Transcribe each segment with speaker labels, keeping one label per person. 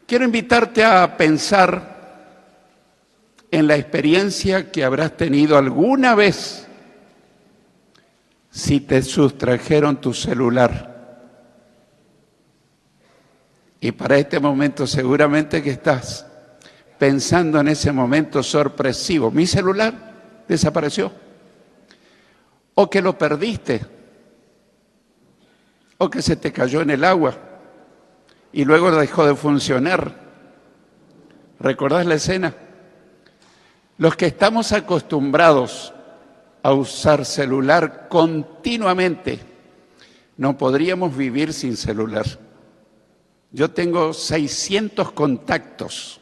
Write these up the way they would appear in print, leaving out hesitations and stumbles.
Speaker 1: Quiero invitarte a pensar en la experiencia que habrás tenido alguna vez si te sustrajeron tu celular. Y para este momento seguramente que estás pensando en ese momento sorpresivo. Mi celular desapareció. O que lo perdiste. O que se te cayó en el agua y luego dejó de funcionar. ¿Recordás la escena? Los que estamos acostumbrados a usar celular continuamente, no podríamos vivir sin celular. Yo tengo 600 contactos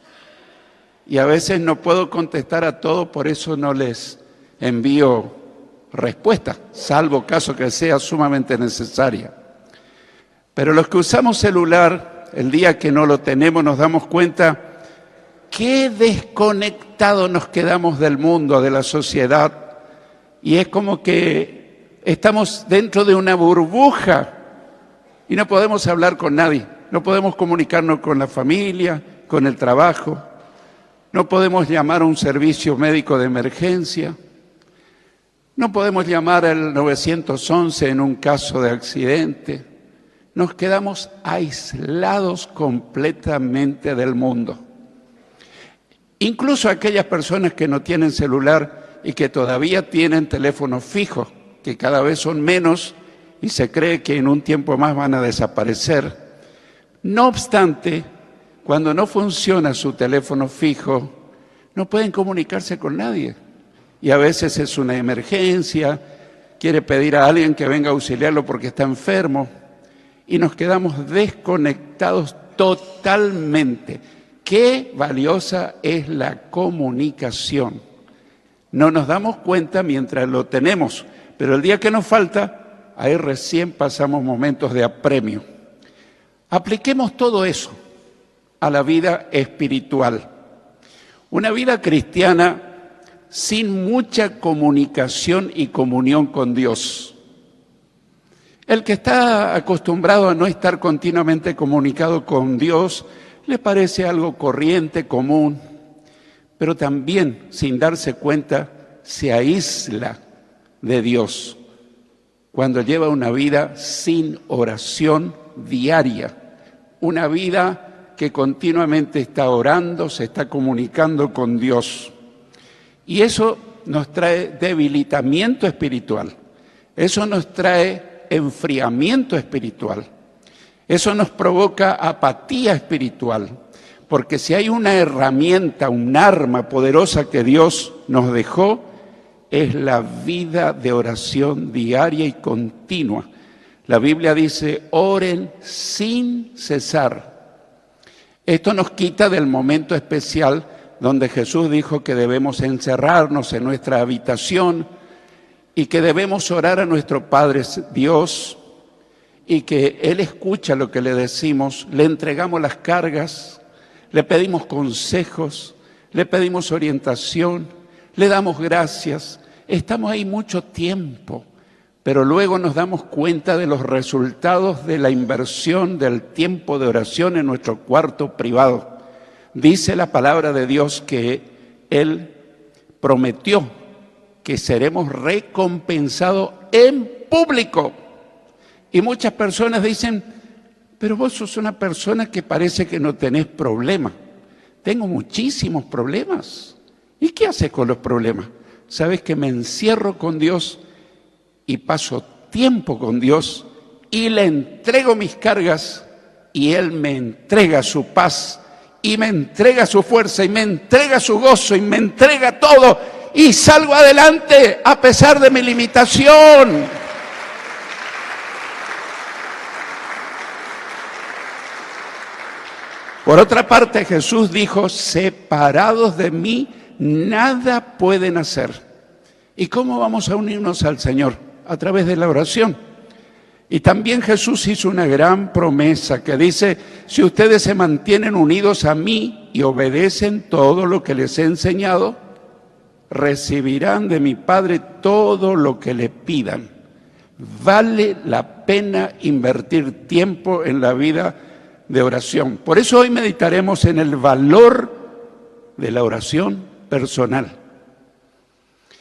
Speaker 1: y a veces no puedo contestar a todos, por eso no les envío respuesta, salvo caso que sea sumamente necesaria. Pero los que usamos celular, el día que no lo tenemos nos damos cuenta qué desconectados nos quedamos del mundo, de la sociedad. Y es como que estamos dentro de una burbuja y no podemos hablar con nadie. No podemos comunicarnos con la familia, con el trabajo. No podemos llamar a un servicio médico de emergencia. No podemos llamar al 911 en un caso de accidente. Nos quedamos aislados completamente del mundo. Incluso aquellas personas que no tienen celular y que todavía tienen teléfonos fijos, que cada vez son menos y se cree que en un tiempo más van a desaparecer. No obstante, cuando no funciona su teléfono fijo, no pueden comunicarse con nadie. Y a veces es una emergencia, quiere pedir a alguien que venga a auxiliarlo porque está enfermo. Y nos quedamos desconectados totalmente. Qué valiosa es la comunicación. No nos damos cuenta mientras lo tenemos, pero el día que nos falta, ahí recién pasamos momentos de apremio. Apliquemos todo eso a la vida espiritual. Una vida cristiana sin mucha comunicación y comunión con Dios. El que está acostumbrado a no estar continuamente comunicado con Dios, le parece algo corriente, común, pero también, sin darse cuenta, se aísla de Dios cuando lleva una vida sin oración diaria, una vida que continuamente está orando, se está comunicando con Dios. Y eso nos trae debilitamiento espiritual, eso nos trae enfriamiento espiritual. Eso nos provoca apatía espiritual, porque si hay una herramienta, un arma poderosa que Dios nos dejó, es la vida de oración diaria y continua. La Biblia dice, oren sin cesar. Esto nos quita del momento especial donde Jesús dijo que debemos encerrarnos en nuestra habitación y que debemos orar a nuestro Padre Dios y que Él escucha lo que le decimos, le entregamos las cargas, le pedimos consejos, le pedimos orientación, le damos gracias. Estamos ahí mucho tiempo, pero luego nos damos cuenta de los resultados de la inversión del tiempo de oración en nuestro cuarto privado. Dice la palabra de Dios que Él prometió que seremos recompensados en público. Y muchas personas dicen, pero vos sos una persona que parece que no tenés problema. Tengo muchísimos problemas. ¿Y qué haces con los problemas? Sabes que me encierro con Dios y paso tiempo con Dios y le entrego mis cargas y Él me entrega su paz y me entrega su fuerza y me entrega su gozo y me entrega todo y salgo adelante a pesar de mi limitación. Por otra parte, Jesús dijo, separados de mí, nada pueden hacer. ¿Y cómo vamos a unirnos al Señor? A través de la oración. Y también Jesús hizo una gran promesa que dice, si ustedes se mantienen unidos a mí y obedecen todo lo que les he enseñado, recibirán de mi Padre todo lo que le pidan. Vale la pena invertir tiempo en la vida de oración. Por eso hoy meditaremos en el valor de la oración personal.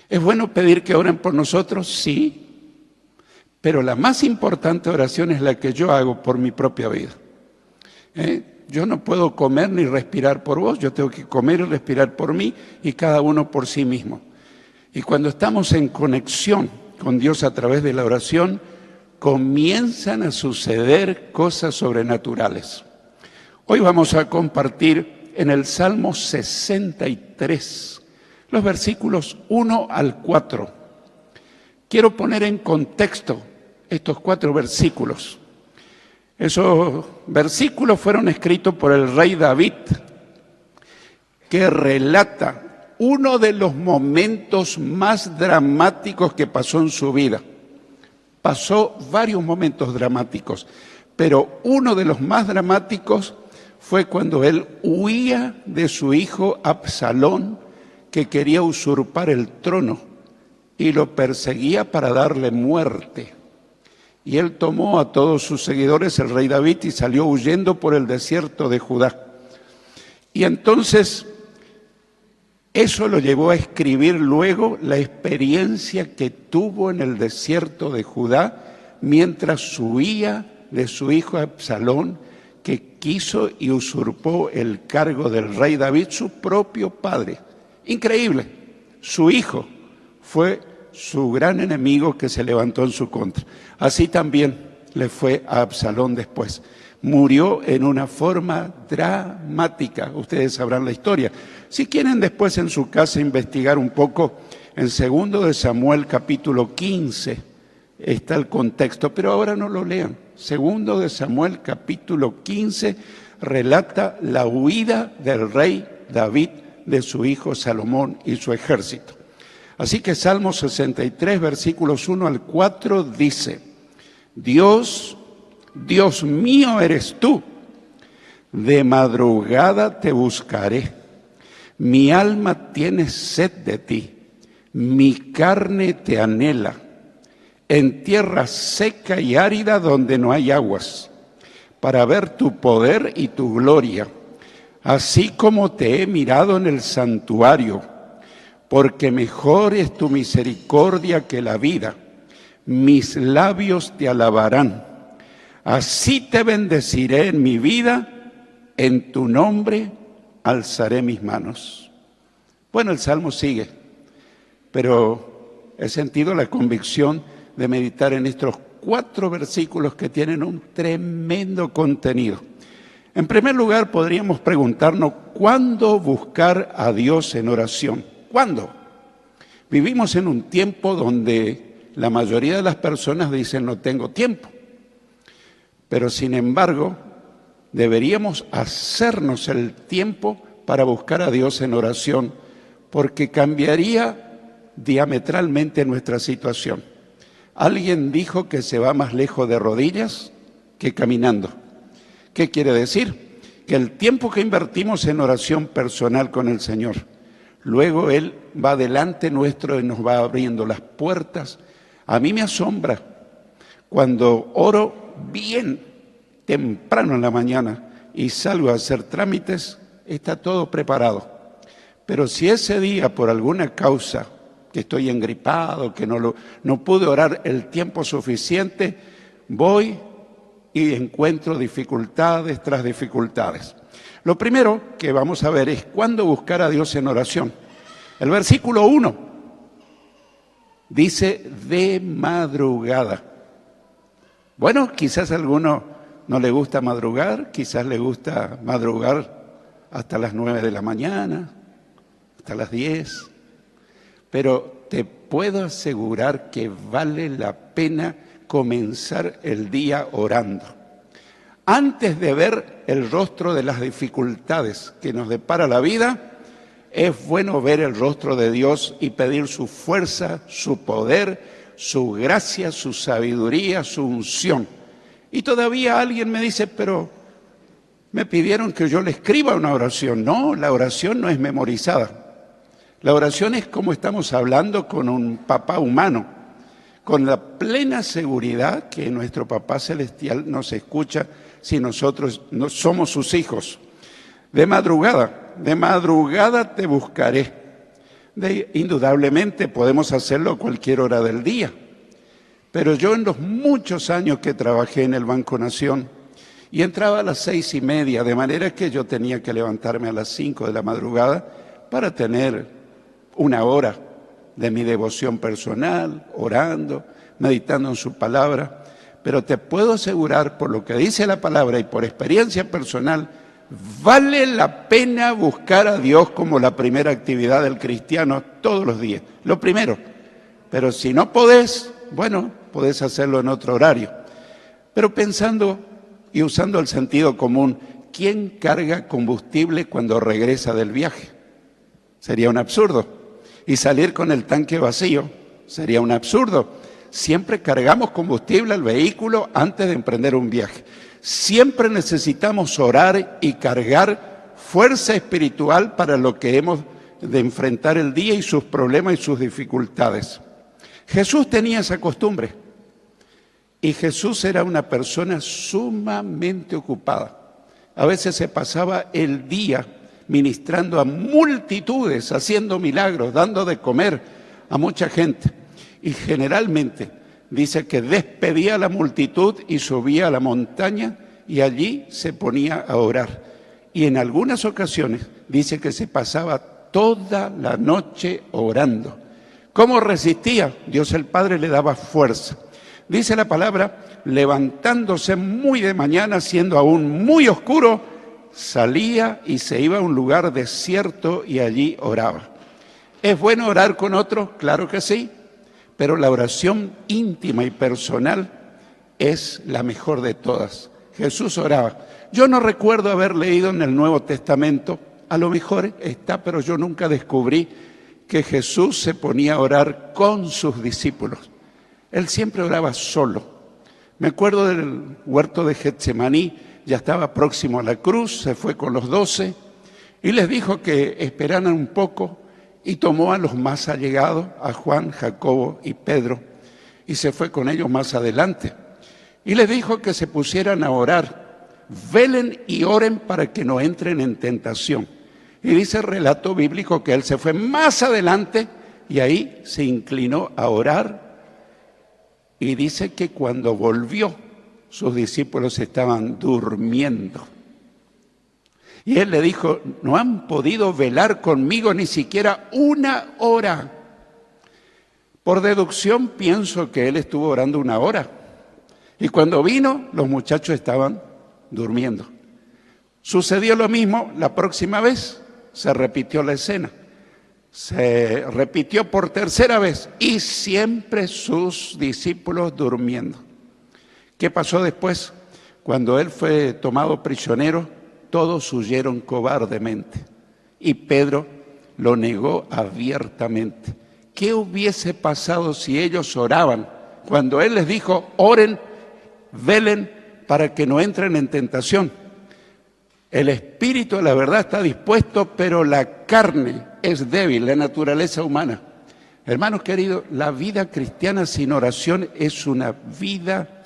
Speaker 1: ¿Es bueno pedir que oren por nosotros? Sí, pero la más importante oración es la que yo hago por mi propia vida. Yo no puedo comer ni respirar por vos, yo tengo que comer y respirar por mí y cada uno por sí mismo. Y cuando estamos en conexión con Dios a través de la oración, comienzan a suceder cosas sobrenaturales. Hoy vamos a compartir en el Salmo 63, los versículos 1 al 4. Quiero poner en contexto estos 4 versículos. Esos versículos fueron escritos por el rey David, que relata uno de los momentos más dramáticos que pasó en su vida. Pasó varios momentos dramáticos, pero uno de los más dramáticos fue cuando él huía de su hijo Absalón, que quería usurpar el trono y lo perseguía para darle muerte. Y él tomó a todos sus seguidores, el rey David, y salió huyendo por el desierto de Judá. Y entonces eso lo llevó a escribir luego la experiencia que tuvo en el desierto de Judá mientras huía de su hijo Absalón, que quiso y usurpó el cargo del rey David, su propio padre. Increíble, su hijo fue su gran enemigo que se levantó en su contra. Así también le fue a Absalón después. Murió en una forma dramática. Ustedes sabrán la historia. Si quieren después en su casa investigar un poco, en 2 de Samuel capítulo 15 está el contexto, pero ahora no lo lean. 2 de Samuel capítulo 15 relata la huida del rey David de su hijo Salomón y su ejército. Así que Salmo 63, versículos 1 al 4 dice: Dios mío eres tú, de madrugada te buscaré. Mi alma tiene sed de ti, mi carne te anhela, en tierra seca y árida donde no hay aguas, para ver tu poder y tu gloria, así como te he mirado en el santuario, porque mejor es tu misericordia que la vida. Mis labios te alabarán. Así te bendeciré en mi vida, en tu nombre alzaré mis manos. Bueno, el Salmo sigue, pero he sentido la convicción de meditar en estos 4 versículos que tienen un tremendo contenido. En primer lugar, podríamos preguntarnos, ¿cuándo buscar a Dios en oración? ¿Cuándo? Vivimos en un tiempo donde la mayoría de las personas dicen no tengo tiempo. Pero sin embargo, deberíamos hacernos el tiempo para buscar a Dios en oración, porque cambiaría diametralmente nuestra situación. Alguien dijo que se va más lejos de rodillas que caminando. ¿Qué quiere decir? Que el tiempo que invertimos en oración personal con el Señor, luego Él va delante nuestro y nos va abriendo las puertas. A mí me asombra cuando oro bien temprano en la mañana y salgo a hacer trámites, está todo preparado. Pero si ese día por alguna causa, que estoy engripado, que no pude orar el tiempo suficiente, voy y encuentro dificultades tras dificultades. Lo primero que vamos a ver es cuándo buscar a Dios en oración. El versículo 1 dice de madrugada. Bueno, quizás a alguno no le gusta madrugar, quizás le gusta madrugar hasta las 9 de la mañana, hasta las 10. Pero te puedo asegurar que vale la pena comenzar el día orando. Antes de ver el rostro de las dificultades que nos depara la vida, es bueno ver el rostro de Dios y pedir su fuerza, su poder, su gracia, su sabiduría, su unción. Y todavía alguien me dice, pero me pidieron que yo le escriba una oración. No, la oración no es memorizada. La oración es como estamos hablando con un papá humano, con la plena seguridad que nuestro papá celestial nos escucha si nosotros no somos sus hijos. De madrugada te buscaré. Indudablemente podemos hacerlo a cualquier hora del día. Pero yo en los muchos años que trabajé en el Banco Nación, y entraba a las 6:30, de manera que yo tenía que levantarme a las 5 de la madrugada para tener una hora de mi devoción personal, orando, meditando en su palabra. Pero te puedo asegurar, por lo que dice la palabra y por experiencia personal, vale la pena buscar a Dios como la primera actividad del cristiano todos los días. Lo primero. Pero si no podés, bueno, podés hacerlo en otro horario. Pero pensando y usando el sentido común, ¿quién carga combustible cuando regresa del viaje? Sería un absurdo. Y salir con el tanque vacío sería un absurdo. Siempre cargamos combustible al vehículo antes de emprender un viaje. Siempre necesitamos orar y cargar fuerza espiritual para lo que hemos de enfrentar el día y sus problemas y sus dificultades. Jesús tenía esa costumbre. Y Jesús era una persona sumamente ocupada. A veces se pasaba el día ministrando a multitudes, haciendo milagros, dando de comer a mucha gente. Y generalmente dice que despedía a la multitud y subía a la montaña y allí se ponía a orar. Y en algunas ocasiones dice que se pasaba toda la noche orando. ¿Cómo resistía? Dios el Padre le daba fuerza. Dice la palabra, levantándose muy de mañana, siendo aún muy oscuro, salía y se iba a un lugar desierto y allí oraba. ¿Es bueno orar con otros? Claro que sí, pero la oración íntima y personal es la mejor de todas. Jesús oraba. Yo no recuerdo haber leído en el Nuevo Testamento, a lo mejor está, pero yo nunca descubrí que Jesús se ponía a orar con sus discípulos. Él siempre oraba solo. Me acuerdo del huerto de Getsemaní, ya estaba próximo a la cruz, se fue con los 12 y les dijo que esperaran un poco y tomó a los más allegados, a Juan, Jacobo y Pedro, y se fue con ellos más adelante. Y les dijo que se pusieran a orar, velen y oren para que no entren en tentación. Y dice el relato bíblico que él se fue más adelante y ahí se inclinó a orar. Y dice que cuando volvió, sus discípulos estaban durmiendo. Y él le dijo, no han podido velar conmigo ni siquiera una hora. Por deducción pienso que él estuvo orando una hora. Y cuando vino, los muchachos estaban durmiendo. Sucedió lo mismo la próxima vez, se repitió la escena. Se repitió por tercera vez y siempre sus discípulos durmiendo. ¿Qué pasó después? Cuando él fue tomado prisionero, todos huyeron cobardemente y Pedro lo negó abiertamente. ¿Qué hubiese pasado si ellos oraban? Cuando él les dijo, oren, velen para que no entren en tentación. El espíritu de la verdad está dispuesto, pero la carne es débil, la naturaleza humana. Hermanos queridos, la vida cristiana sin oración es una vida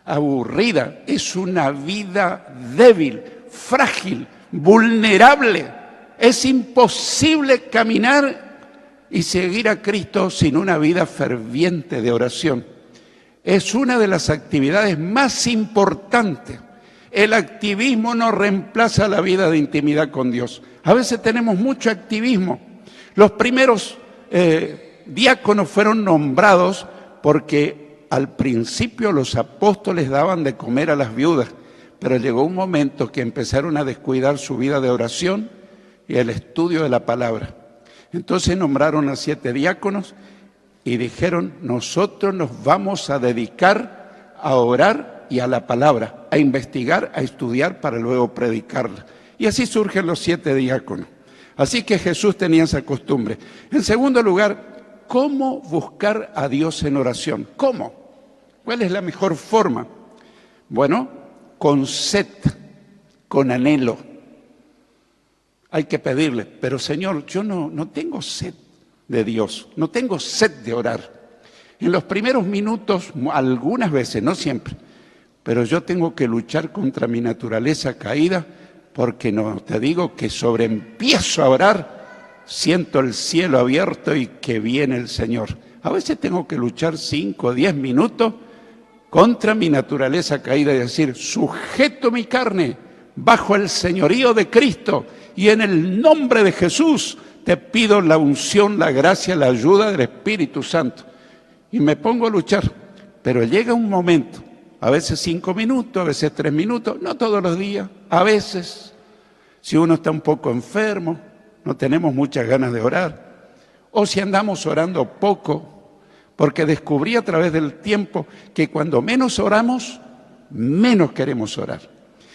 Speaker 1: aburrida, es una vida débil, frágil, vulnerable. Es imposible caminar y seguir a Cristo sin una vida ferviente de oración. Es una de las actividades más importantes. El activismo no reemplaza la vida de intimidad con Dios. A veces tenemos mucho activismo. Los primeros diáconos fueron nombrados porque al principio los apóstoles daban de comer a las viudas, pero llegó un momento que empezaron a descuidar su vida de oración y el estudio de la palabra. Entonces nombraron a 7 diáconos y dijeron, nosotros nos vamos a dedicar a orar y a la palabra, a investigar, a estudiar para luego predicarla. Y así surgen los 7 diáconos. Así que Jesús tenía esa costumbre. En segundo lugar, ¿cómo buscar a Dios en oración? ¿Cómo? ¿Cuál es la mejor forma? Bueno, con sed, con anhelo. Hay que pedirle, pero Señor, yo no tengo sed de Dios, no tengo sed de orar. En los primeros minutos, algunas veces, no siempre, pero yo tengo que luchar contra mi naturaleza caída, porque no, te digo que sobre empiezo a orar, siento el cielo abierto y que viene el Señor. A veces tengo que luchar 5 o 10 minutos contra mi naturaleza caída y decir, sujeto mi carne bajo el señorío de Cristo y en el nombre de Jesús te pido la unción, la gracia, la ayuda del Espíritu Santo. Y me pongo a luchar, pero llega un momento, a veces 5 minutos, a veces 3 minutos, no todos los días, a veces, si uno está un poco enfermo, no tenemos muchas ganas de orar, o si andamos orando poco, porque descubrí a través del tiempo que cuando menos oramos, menos queremos orar.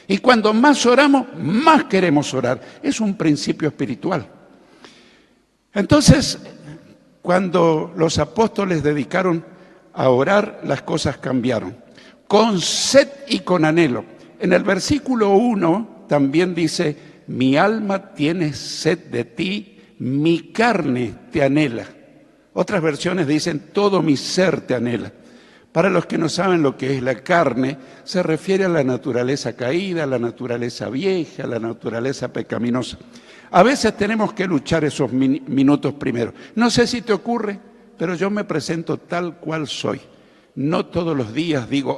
Speaker 1: Y cuando más oramos, más queremos orar. Es un principio espiritual. Entonces, cuando los apóstoles dedicaron a orar, las cosas cambiaron. Con sed y con anhelo. En el versículo 1 también dice, mi alma tiene sed de ti, mi carne te anhela. Otras versiones dicen, todo mi ser te anhela. Para los que no saben lo que es la carne, se refiere a la naturaleza caída, a la naturaleza vieja, a la naturaleza pecaminosa. A veces tenemos que luchar esos minutos primero. No sé si te ocurre, pero yo me presento tal cual soy. No todos los días digo,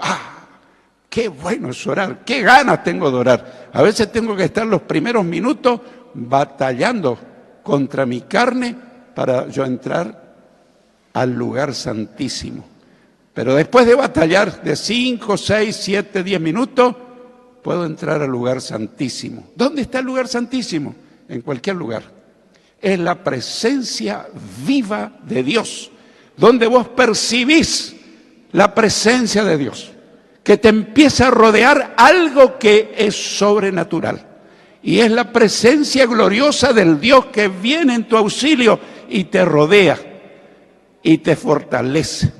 Speaker 1: qué bueno es orar, qué ganas tengo de orar. A veces tengo que estar los primeros minutos batallando contra mi carne para yo entrar al lugar santísimo. Pero después de batallar de 5, 6, 7, 10 minutos, puedo entrar al lugar santísimo. ¿Dónde está el lugar santísimo? En cualquier lugar. Es la presencia viva de Dios, donde vos percibís la presencia de Dios, que te empieza a rodear algo que es sobrenatural. Y es la presencia gloriosa del Dios que viene en tu auxilio y te rodea y te fortalece.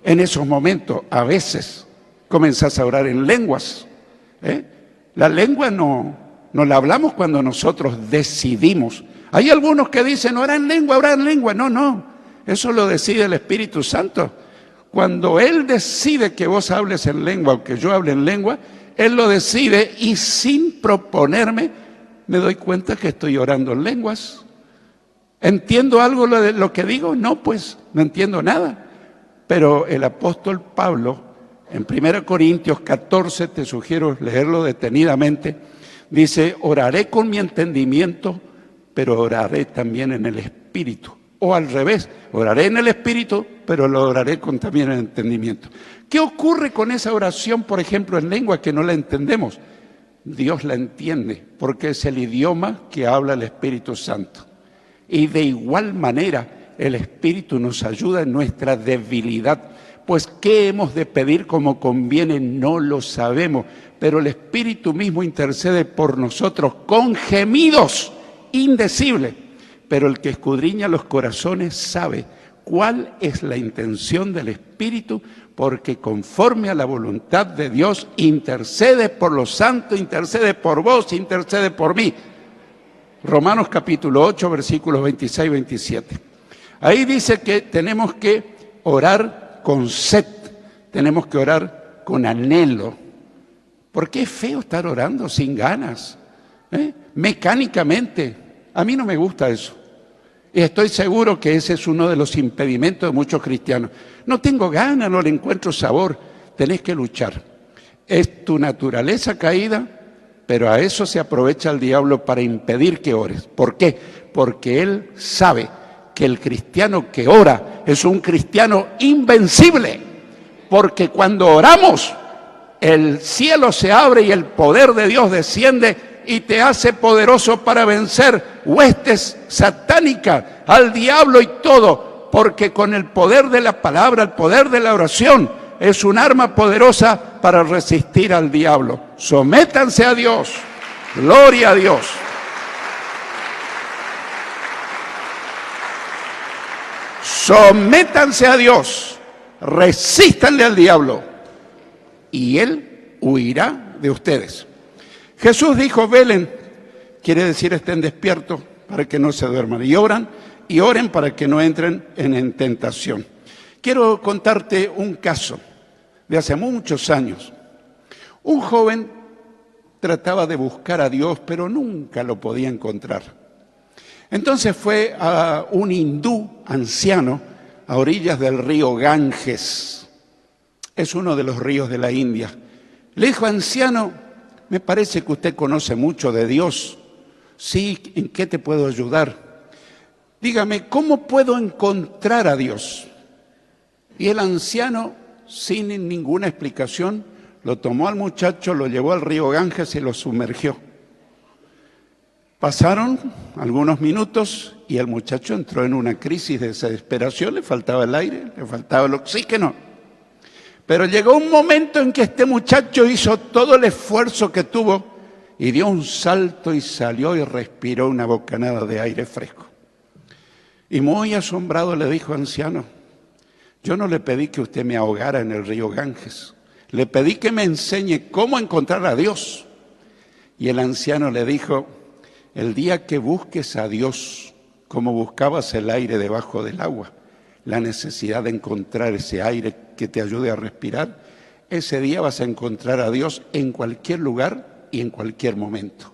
Speaker 1: En esos momentos, a veces, comenzás a orar en lenguas. La lengua no la hablamos cuando nosotros decidimos. Hay algunos que dicen, ora en lengua, ora en lengua. No, eso lo decide el Espíritu Santo. Cuando Él decide que vos hables en lengua o que yo hable en lengua, Él lo decide y sin proponerme, me doy cuenta que estoy orando en lenguas. ¿Entiendo algo de lo que digo? No, pues, no entiendo nada. Pero el apóstol Pablo, en 1 Corintios 14, te sugiero leerlo detenidamente, dice, oraré con mi entendimiento, pero oraré también en el Espíritu. O al revés, oraré en el Espíritu, pero lo oraré también en el entendimiento. ¿Qué ocurre con esa oración, por ejemplo, en lengua que no la entendemos? Dios la entiende, porque es el idioma que habla el Espíritu Santo. Y de igual manera, el Espíritu nos ayuda en nuestra debilidad. Pues, ¿qué hemos de pedir como conviene? No lo sabemos. Pero el Espíritu mismo intercede por nosotros con gemidos indecibles. Pero el que escudriña los corazones sabe cuál es la intención del Espíritu, porque conforme a la voluntad de Dios intercede por los santos, intercede por vos, intercede por mí. Romanos capítulo 8, versículos 26 y 27. Ahí dice que tenemos que orar con sed, tenemos que orar con anhelo. Porque es feo estar orando sin ganas, mecánicamente. A mí no me gusta eso. Y estoy seguro que ese es uno de los impedimentos de muchos cristianos. No tengo ganas, no le encuentro sabor. Tenés que luchar. Es tu naturaleza caída, pero a eso se aprovecha el diablo para impedir que ores. ¿Por qué? Porque él sabe que el cristiano que ora es un cristiano invencible, porque cuando oramos, el cielo se abre y el poder de Dios desciende y te hace poderoso para vencer huestes satánicas, al diablo y todo, porque con el poder de la palabra, el poder de la oración, es un arma poderosa para resistir al diablo. Sométanse a Dios, gloria a Dios. Sométanse a Dios, resístanle al diablo y él huirá de ustedes. Jesús dijo, velen, quiere decir estén despiertos para que no se duerman, y oren para que no entren en tentación. Quiero contarte un caso de hace muchos años. Un joven trataba de buscar a Dios, pero nunca lo podía encontrar. Entonces fue a un hindú anciano a orillas del río Ganges. Es uno de los ríos de la India. Le dijo: anciano, me parece que usted conoce mucho de Dios. Sí, ¿en qué te puedo ayudar? Dígame, ¿cómo puedo encontrar a Dios? Y el anciano, sin ninguna explicación, lo tomó al muchacho, lo llevó al río Ganges y lo sumergió. Pasaron algunos minutos y el muchacho entró en una crisis de desesperación. Le faltaba el aire, le faltaba el oxígeno. Pero llegó un momento en que este muchacho hizo todo el esfuerzo que tuvo y dio un salto y salió y respiró una bocanada de aire fresco. Y muy asombrado le dijo: anciano, yo no le pedí que usted me ahogara en el río Ganges. Le pedí que me enseñe cómo encontrar a Dios. Y el anciano le dijo: el día que busques a Dios como buscabas el aire debajo del agua, la necesidad de encontrar ese aire que te ayude a respirar, ese día vas a encontrar a Dios en cualquier lugar y en cualquier momento.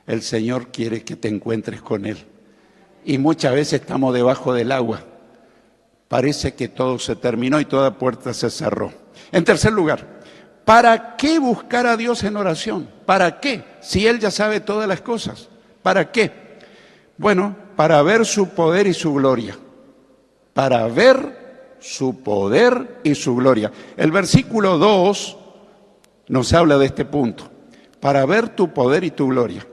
Speaker 1: El Señor quiere que te encuentres con Él. Y muchas veces estamos debajo del agua. Parece que todo se terminó y toda puerta se cerró. En tercer lugar, ¿para qué buscar a Dios en oración? ¿Para qué? Si Él ya sabe todas las cosas. ¿Para qué? Bueno, para ver su poder y su gloria. Para ver su poder y su gloria. El versículo 2 nos habla de este punto. Para ver tu poder y tu gloria.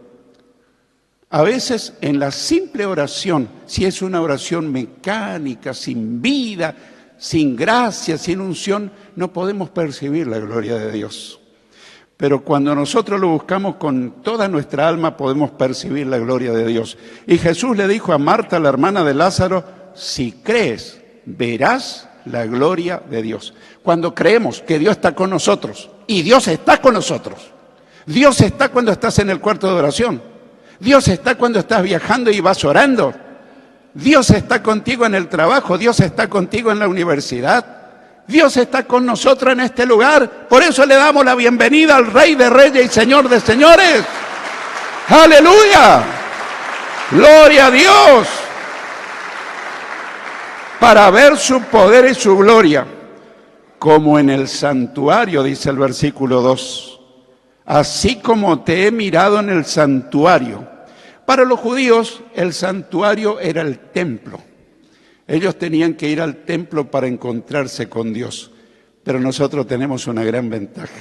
Speaker 1: A veces en la simple oración, si es una oración mecánica, sin vida, sin gracia, sin unción, no podemos percibir la gloria de Dios. Pero cuando nosotros lo buscamos con toda nuestra alma, podemos percibir la gloria de Dios. Y Jesús le dijo a Marta, la hermana de Lázaro: si crees, verás la gloria de Dios. Cuando creemos que Dios está con nosotros, y Dios está con nosotros. Dios está cuando estás en el cuarto de oración. Dios está cuando estás viajando y vas orando. Dios está contigo en el trabajo. Dios está contigo en la universidad. Dios está con nosotros en este lugar. Por eso le damos la bienvenida al Rey de Reyes y Señor de Señores. ¡Aleluya! ¡Gloria a Dios! Para ver su poder y su gloria, como en el santuario, dice el versículo 2. Así como te he mirado en el santuario. Para los judíos, el santuario era el templo. Ellos tenían que ir al templo para encontrarse con Dios. Pero nosotros tenemos una gran ventaja.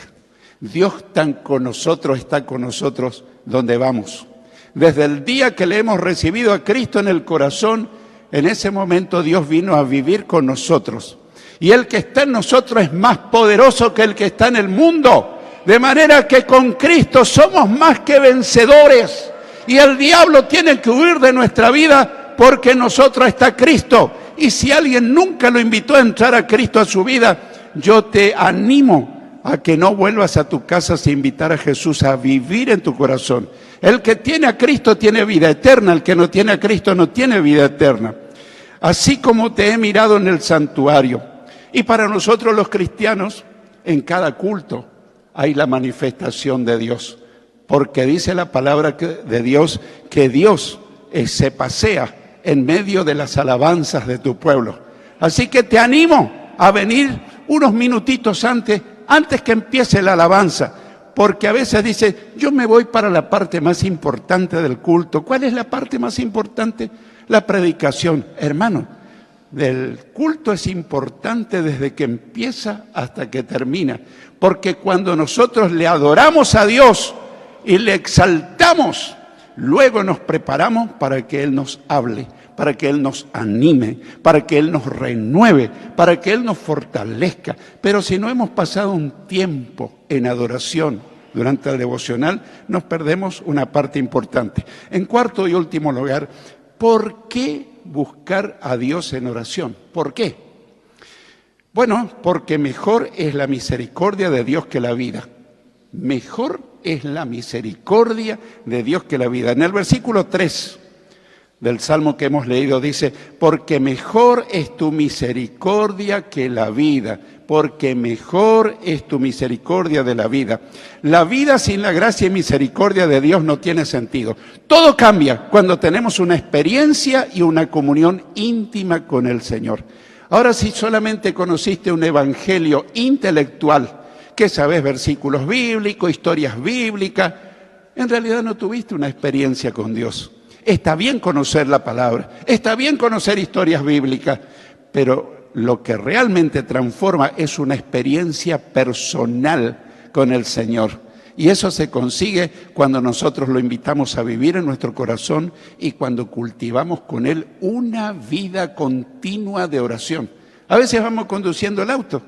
Speaker 1: Dios está con nosotros donde vamos. Desde el día que le hemos recibido a Cristo en el corazón, en ese momento Dios vino a vivir con nosotros. Y el que está en nosotros es más poderoso que el que está en el mundo. De manera que con Cristo somos más que vencedores. Y el diablo tiene que huir de nuestra vida porque en nosotros está Cristo. Y si alguien nunca lo invitó a entrar a Cristo a su vida, yo te animo a que no vuelvas a tu casa sin invitar a Jesús a vivir en tu corazón. El que tiene a Cristo tiene vida eterna, el que no tiene a Cristo no tiene vida eterna. Así como te he mirado en el santuario. Y para nosotros los cristianos, en cada culto hay la manifestación de Dios. Porque dice la palabra de Dios que Dios se pasea en medio de las alabanzas de tu pueblo. Así que te animo a venir unos minutitos antes que empiece la alabanza. Porque a veces dice, yo me voy para la parte más importante del culto. ¿Cuál es la parte más importante? La predicación. Hermano, el culto es importante desde que empieza hasta que termina. Porque cuando nosotros le adoramos a Dios y le exaltamos, luego nos preparamos para que Él nos hable, para que Él nos anime, para que Él nos renueve, para que Él nos fortalezca. Pero si no hemos pasado un tiempo en adoración durante el devocional, nos perdemos una parte importante. En cuarto y último lugar, ¿por qué buscar a Dios en oración? ¿Por qué? Bueno, porque mejor es la misericordia de Dios que la vida. Mejor es la misericordia de Dios que la vida. En el versículo 3 del Salmo que hemos leído, dice, porque mejor es tu misericordia que la vida, porque mejor es tu misericordia de la vida. La vida sin la gracia y misericordia de Dios no tiene sentido. Todo cambia cuando tenemos una experiencia y una comunión íntima con el Señor. Ahora, si solamente conociste un evangelio intelectual, que sabes versículos bíblicos, historias bíblicas, en realidad no tuviste una experiencia con Dios. Está bien conocer la palabra, está bien conocer historias bíblicas, pero lo que realmente transforma es una experiencia personal con el Señor. Y eso se consigue cuando nosotros lo invitamos a vivir en nuestro corazón y cuando cultivamos con Él una vida continua de oración. A veces vamos conduciendo el auto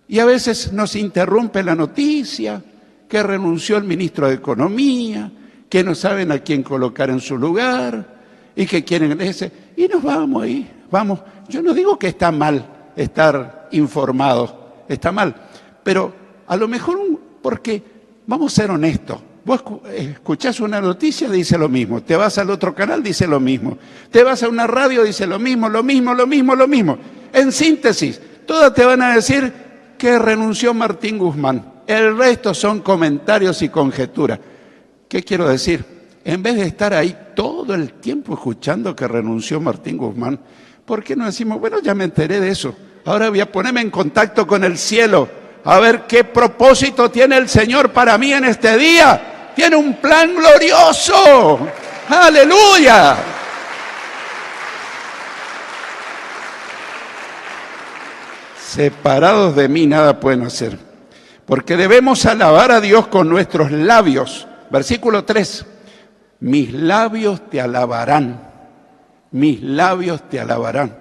Speaker 1: y a veces nos interrumpe la noticia que renunció el ministro de Economía, que no saben a quién colocar en su lugar y que quieren ese. Y nos vamos ahí, vamos. Yo no digo que está mal estar informado, está mal, pero a lo mejor porque, vamos a ser honestos, vos escuchás una noticia, dice lo mismo, te vas al otro canal, dice lo mismo, te vas a una radio, dice lo mismo. En síntesis, todas te van a decir que renunció Martín Guzmán. El resto son comentarios y conjeturas. ¿Qué quiero decir? En vez de estar ahí todo el tiempo escuchando que renunció Martín Guzmán, ¿por qué no decimos, bueno, ya me enteré de eso, ahora voy a ponerme en contacto con el cielo, a ver qué propósito tiene el Señor para mí en este día? Tiene un plan glorioso. ¡Aleluya! Separados de mí nada pueden hacer, porque debemos alabar a Dios con nuestros labios. Versículo 3, mis labios te alabarán, mis labios te alabarán.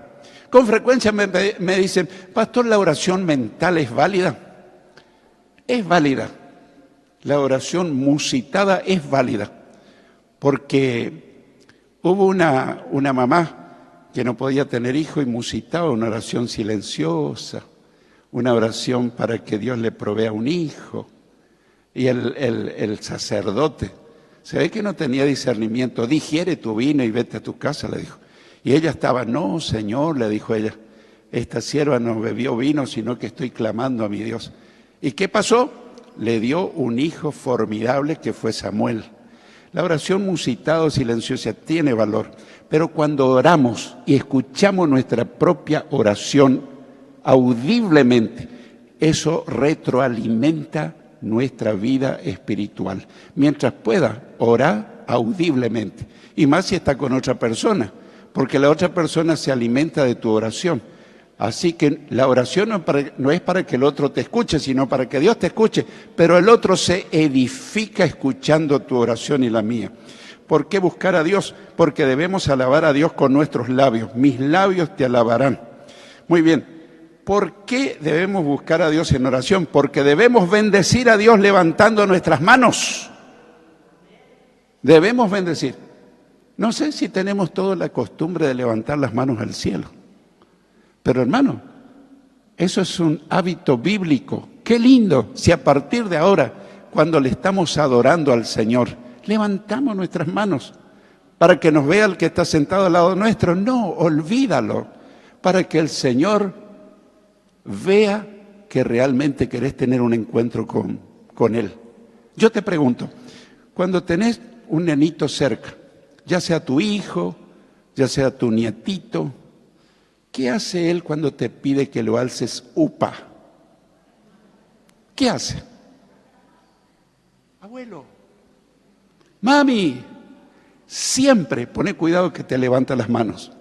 Speaker 1: Con frecuencia me dicen, pastor, ¿la oración mental es válida? Es válida. La oración musitada es válida, porque hubo una mamá que no podía tener hijo y musitaba una oración silenciosa, una oración para que Dios le provea un hijo. Y el sacerdote, se ve que no tenía discernimiento, digiere tu vino y vete a tu casa, le dijo. Y ella estaba, no, Señor, le dijo ella, esta sierva no bebió vino, sino que estoy clamando a mi Dios. ¿Y qué pasó? Le dio un hijo formidable que fue Samuel. La oración musitada o silenciosa tiene valor, pero cuando oramos y escuchamos nuestra propia oración audiblemente, eso retroalimenta nuestra vida espiritual. Mientras pueda, orar audiblemente. Y más si está con otra persona, porque la otra persona se alimenta de tu oración. Así que la oración no es para que el otro te escuche, sino para que Dios te escuche. Pero el otro se edifica escuchando tu oración y la mía. ¿Por qué buscar a Dios? Porque debemos alabar a Dios con nuestros labios. Mis labios te alabarán. Muy bien. ¿Por qué debemos buscar a Dios en oración? Porque debemos bendecir a Dios levantando nuestras manos. Debemos bendecir. No sé si tenemos toda la costumbre de levantar las manos al cielo. Pero hermano, eso es un hábito bíblico. Qué lindo si a partir de ahora, cuando le estamos adorando al Señor, levantamos nuestras manos para que nos vea el que está sentado al lado nuestro. No, olvídalo, para que el Señor vea que realmente querés tener un encuentro con Él. Yo te pregunto, cuando tenés un nenito cerca, ya sea tu hijo, ya sea tu nietito, ¿qué hace él cuando te pide que lo alces upa? ¿Qué hace? Abuelo, mami, siempre pone cuidado que te levanta las manos.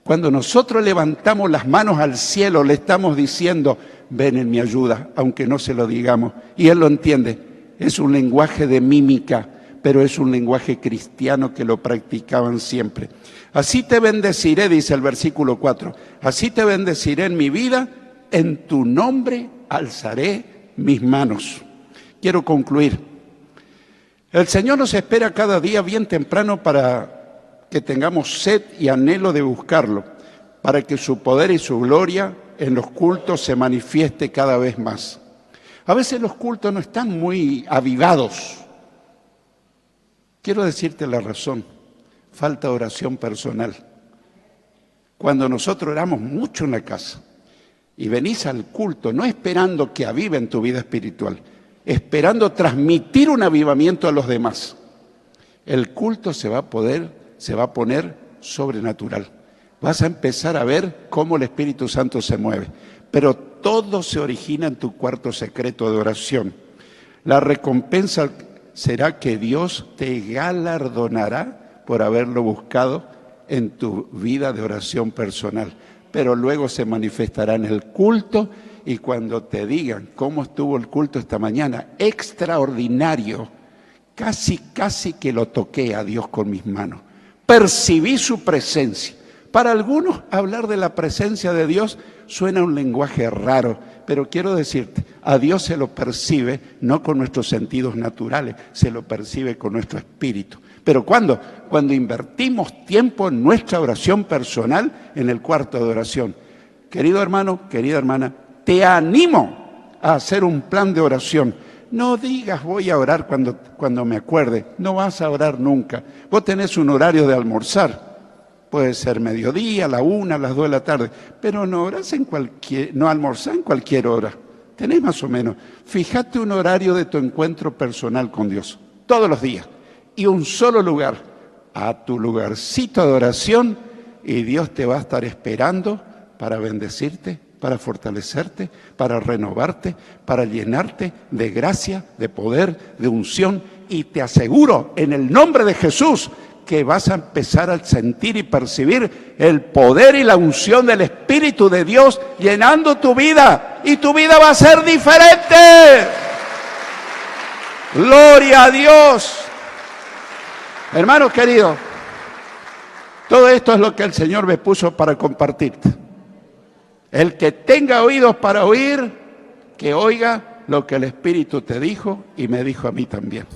Speaker 1: Cuando nosotros levantamos las manos al cielo, le estamos diciendo, ven en mi ayuda, aunque no se lo digamos. Y él lo entiende. Es un lenguaje de mímica, pero es un lenguaje cristiano que lo practicaban siempre. Así te bendeciré, dice el versículo 4. Así te bendeciré en mi vida, en tu nombre alzaré mis manos. Quiero concluir. El Señor nos espera cada día bien temprano para que tengamos sed y anhelo de buscarlo, para que su poder y su gloria en los cultos se manifieste cada vez más. A veces los cultos no están muy avivados. Quiero decirte la razón. falta oración personal. Cuando nosotros oramos mucho en la casa y venís al culto, no esperando que avive en tu vida espiritual, esperando transmitir un avivamiento a los demás, el culto se va a poner sobrenatural. Vas a empezar a ver cómo el Espíritu Santo se mueve. Pero todo se origina en tu cuarto secreto de oración. La recompensa será que Dios te galardonará por haberlo buscado en tu vida de oración personal. Pero luego se manifestará en el culto, y cuando te digan cómo estuvo el culto esta mañana, extraordinario, casi que lo toqué a Dios con mis manos. Percibí su presencia. Para algunos hablar de la presencia de Dios suena un lenguaje raro, pero quiero decirte, a Dios se lo percibe no con nuestros sentidos naturales, se lo percibe con nuestro espíritu. ¿Pero cuándo? Cuando invertimos tiempo en nuestra oración personal, en el cuarto de oración. Querido hermano, querida hermana, te animo a hacer un plan de oración. No digas voy a orar cuando me acuerde, no vas a orar nunca. Vos tenés un horario de almorzar. Puede ser mediodía, a la 1, a las 2 de la tarde, pero no almorzás en cualquier hora. Tenés más o menos. Fíjate un horario de tu encuentro personal con Dios, todos los días, y un solo lugar, a tu lugarcito de oración, y Dios te va a estar esperando para bendecirte, para fortalecerte, para renovarte, para llenarte de gracia, de poder, de unción, y te aseguro, en el nombre de Jesús, que vas a empezar a sentir y percibir el poder y la unción del Espíritu de Dios llenando tu vida, y tu vida va a ser diferente. Gloria a Dios. Hermanos queridos, todo esto es lo que el Señor me puso para compartirte. El que tenga oídos para oír, que oiga lo que el Espíritu te dijo y me dijo a mí también.